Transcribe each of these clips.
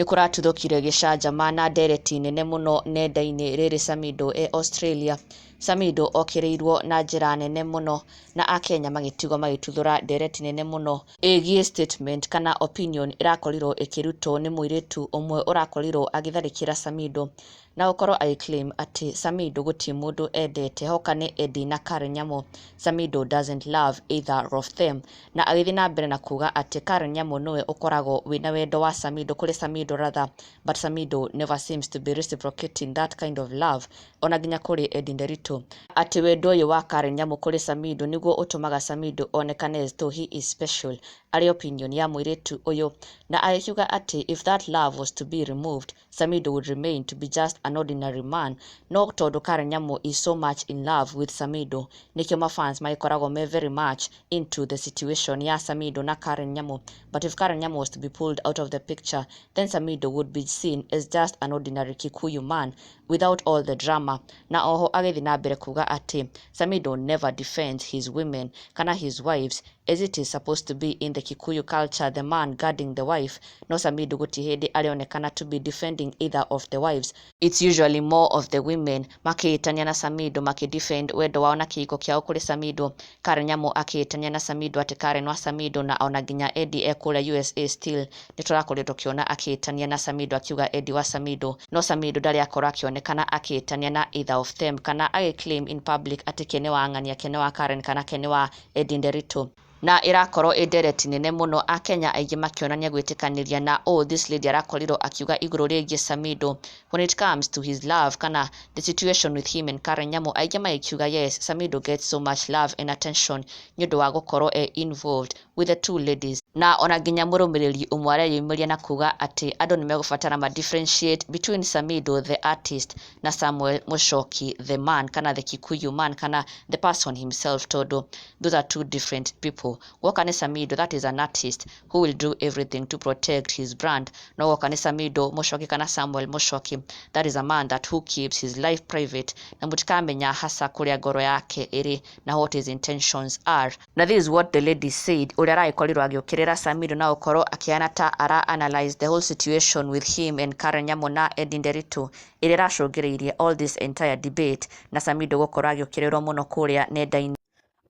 Nĩ kũratuthũkire gĩcanjama na ndereti nene mũno nenda-inĩ rĩrĩ Samidoh Australia. Samidoh okĩrĩirwo na njĩra nene mũno na Akenya magĩtigwo magĩtuthũra ndereti nene mũno ĩgiĩ statement kana opinion ĩrakorirwo ĩkĩrutwo nĩ mũirĩtu ũmwe ũrakorirwo agĩtharĩkĩra Samidoh na gũkorwo agĩclaim atĩ Samidoh gũtirĩ mũndũ endete, hoka nĩ Eddie na Karen Nyamu. Samidoh doesn't love either of them, na agĩthiĩ na mbere na kuga atĩ Karen Nyamu nĩwe ũkoragwo wĩna wendo wa Samidoh kũrĩ Samidoh rather, but Samidoh never seems to be reciprocating that kind of love, ona nginya kũrĩ Eddie Nderitu, atĩ wendo ũyũ wa Karen Nyamu kũrĩ Samidoh nĩguo ũtũmaga Samidoh onekane as though he is special, arĩ opinion ya mũirĩtu ũyũ, na agĩkiuga atĩ if that love was to be removed, Samidoh would remain to be just an ordinary man. No tondũ Karen Nyamu is so much in love with Samidoh, nĩkĩo mafans magĩkoragwo me very much into the situation ya Samidoh na Karen Nyamu. But if Karen Nyamu was to be pulled out of the picture, then Samidoh would be seen as just an ordinary Kikuyu man without all the drama. Na oho agĩthiĩ na mbere kuga atĩ Samidoh never defends his women kana his wives as it is supposed to be in the Kikuyu culture, the man guarding the wife. No, Samidoh gũtirĩ hĩndĩ arĩonekana to be defending either of the wives. It's usually more of the women makĩĩtania na Samidoh makĩdefend wendo wao na kĩhiko kĩao kũrĩ Samidoh. Karen Nyamu akĩĩtania na Samidoh atĩ Karen wa Samidoh, na ona nginya Eddie ekũrĩa USA still nĩ tũrakorirwo tũkĩona akĩĩtania na Samidoh akiuga Eddie wa Samidoh. No Samidoh ndarĩ akorwo akĩonekana akĩĩtania na either of them kana agĩclaim in public atĩ kene wa ng'ania, kene wa Karen kana kene wa Eddie Nderitu. Na ĩrakorwo ndereti nene mũno, Akenya aingĩ makĩonania gwĩtĩkanĩria na this lady arakorirwo akiuga igũrũ rĩgiĩ Samidoh when it comes to his love kana the situation with him and Karen Nyamu. Aingĩ magĩkiuga yes, Samidoh gets so much love and attention nĩ ũndũ wa gũkorwo involved with the two ladies. Na ona nginya mũrũmĩrĩri ũmwe areyumĩria na kuga atĩ andũ nĩ megũbatara ma differentiate between Samidoh the artist na Samuel Mũchoki the man kana the Kikuyu man kana the person himself, tondũ those are two different people. Woka nĩ Samidoh, that is an artist who will do everything to protect his brand. No woka nĩ Samidoh Mũchoki kana Samuel Mũchoki, that is a man that who keeps his life private, na mũtikamenya hasa kũrĩa ngoro yake ĩrĩ na what his intentions are. Na this is what the lady said, ũrĩa aragĩkorirwo agĩũkĩrĩra Samidoh na gũkorwo akĩana ta analyze the whole situation with him and Karen Nyamu na Eddie Nderitu, ĩrĩa ĩracũngĩrĩirie all this entire debate na Samidoh gũkorwo agĩũkĩrĩrwo mũno kũrĩa nenda-inĩ.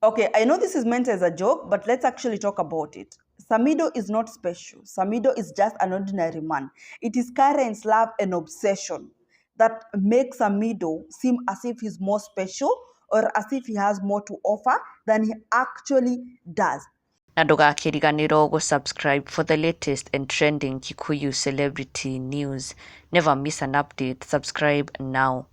Okay, I know this is meant as a joke, but let's actually talk about it. Samidoh is not special. Samidoh is just an ordinary man. It is Karen's love and obsession that makes Samidoh seem as if he's more special or as if he has more to offer than he actually does. Na ndũgakĩriganĩrwo gũsubscribe for the latest and trending Kikuyu celebrity news. Never miss an update. Subscribe now.